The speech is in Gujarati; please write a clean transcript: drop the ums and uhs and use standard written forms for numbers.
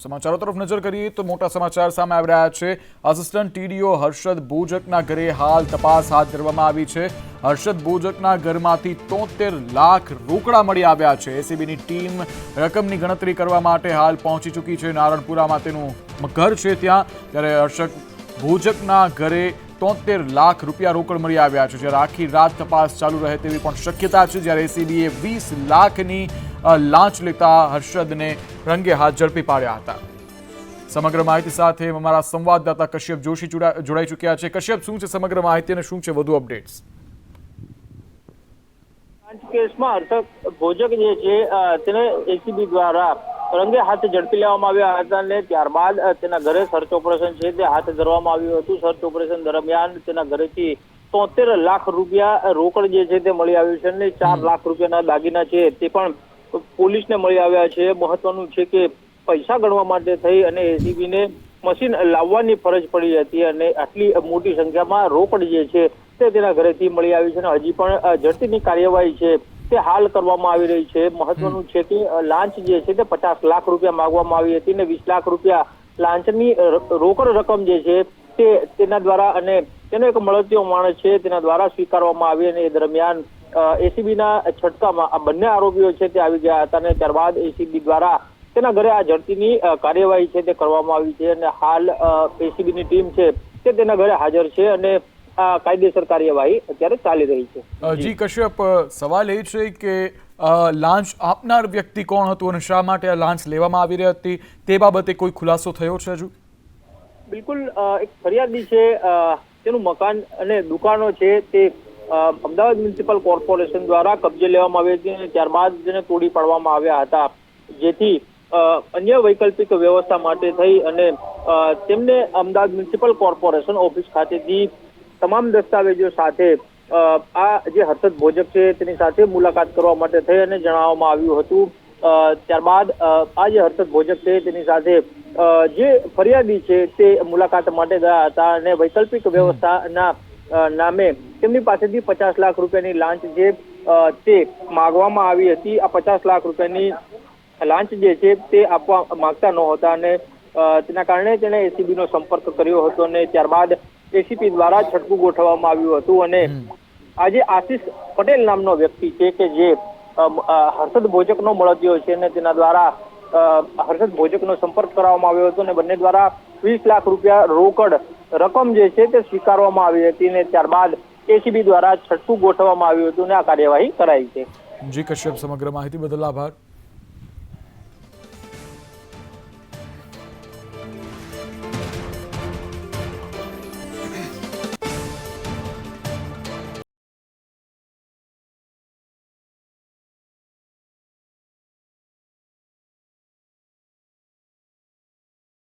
સમાચારો તરફ નજર કરીએ તો મોટા સમાચાર સામે આવી રહ્યા છે। આસિસ્ટન્ટ ટીડીઓ હર્ષદ બોજકના ઘરે હાલ તપાસ હાથ ધરવામાં આવી છે। હર્ષદ બોજકના ઘરમાંથી 73 લાખ રોકડા મળી આવ્યા છે। એસીબીની ટીમ રકમની ગણતરી કરવા માટે હાલ પહોંચી ચૂકી છે। નારણપુરામાં તેનું ઘર છે ત્યારે હર્ષદ બોજકના ઘરે 73 લાખ રૂપિયા રોકડ મળી આવ્યા છે। જ્યારે આખી રાત તપાસ ચાલુ રહે તેવી પણ શક્યતા છે। જ્યારે એસીબીએ 20 લાખની લાંચ લેતા હર્ષદને રંગે હાથ ઝડપી પાડ્યા હતા। સમગ્ર માહિતી સાથે અમારા સંવાદદાતા કશ્યપ જોશી જોડાઈ ચૂક્યા છે। કશ્યપ, શું છે સમગ્ર માહિતી અને શું છે વધુ અપડેટ્સ? કેસમાં હર્ષદ બોજક જે છે તેને એસીબી દ્વારા રંગે હાથ ઝડપી લેવામાં આવ્યા હતા અને ત્યારબાદ તેના ઘરે સર્ચ ઓપરેશન છે તે હાથ ધરવામાં આવ્યું હતું। સર્ચ ઓપરેશન દરમિયાન તેના ઘરેથી 73 લાખ રૂપિયા રોકડ જે છે તે મળી આવ્યું છે અને 4 લાખ રૂપિયાના દાગીના છે તે પણ પોલીસને મળી આવ્યા છે। મહત્વનું છે કે પૈસા ગણવા માટે થઈ અને એસીબીને મશીન લાવવાની ફરજ પડી હતી અને આટલી મોટી સંખ્યામાં રોકડ જે છે તે તેના ઘરેથી મળી આવી છે અને હજી પણ ઝડપીની કાર્યવાહી છે તે હાલ કરવામાં આવી રહી છે। મહત્વનું છે કે લાંચ જે છે તે 50 લાખ રૂપિયા માંગવામાં આવી હતી અને 20 લાખ રૂપિયા લાંચની રોકડ રકમ જે છે તે તેના દ્વારા અને તેનો એક મળતિયો માણસ છે તેના દ્વારા સ્વીકારવામાં આવી અને એ દરમિયાન એસીબીના છટકામાં આ બંને આરોપીઓ છે તે આવી ગયા હતા અને ત્યારબાદ એસીબી દ્વારા તેના ઘરે આ ઝડપીની કાર્યવાહી છે તે કરવામાં આવી છે અને હાલ એસીબીની ટીમ છે તે તેના ઘરે હાજર છે અને કાયદેસર કાર્યવાહી અત્યારે ચાલી રહી છે। જી કશ્યપ, સવાલ એ છે કે લાંચ આપનાર વ્યક્તિ કોણ હતું અને શા માટે આ લાંચ લેવામાં આવી રહી હતી તે બાબતે કોઈ ખુલાસો થયો છે હજુ? બિલકુલ, એક ફરિયાદી છે તેનું મકાન અને દુકાનો છે તે અમદાવાદ મ્યુનિસિપલ કોર્પોરેશન દ્વારા કબજે લેવામાં આવી હતી અને ત્યારબાદ તેને તોડી પાડવામાં આવ્યા હતા, જેથી અન્ય વૈકલ્પિક વ્યવસ્થા માટે થઈ અને તેમને અમદાવાદ મ્યુનિસિપલ કોર્પોરેશન ઓફિસ ખાતેથી તમામ દસ્તાવેજો સાથે આ જે હર્ષદ બોજક છે તેની સાથે મુલાકાત કરવા માટે થઈ અને જણાવવામાં આવ્યું હતું। ત્યારબાદ આ જે હર્ષદ બોજક છે તેની સાથે જે ફરિયાદી છે તે મુલાકાત માટે ગયા હતા અને વૈકલ્પિક વ્યવસ્થાના નામે તેમની પાસેથી 50 લાખ રૂપિયાની લાંચ જે તે માંગવામાં આવી હતી। આ 50 લાખ રૂપિયાની લાંચ જે છે તે આપવા માંગતા નહોતા અને તેના કારણે તેણે એસીબીનો સંપર્ક કર્યો હતો અને ત્યારબાદ એસીપી દ્વારા છટકું ગોઠવવામાં આવ્યું હતું અને આજે આશિષ પટેલ નામનો વ્યક્તિ છે કે જે હર્ષદ બોજકનો મળતિયો છે અને તેના દ્વારા હર્ષદ બોજકનો સંપર્ક કરવામાં આવ્યો હતો અને બંને દ્વારા 20 લાખ રૂપિયા રોકડ રકમ જે છે તે સ્વીકારવામાં આવી હતી અને ત્યારબાદ એસીબી દ્વારા છટકું ગોઠવવામાં આવ્યું હતું અને આ કાર્યવાહી કરાઈ છે। જી કશ્યપ, સમગ્ર માહિતી બદલ આભાર।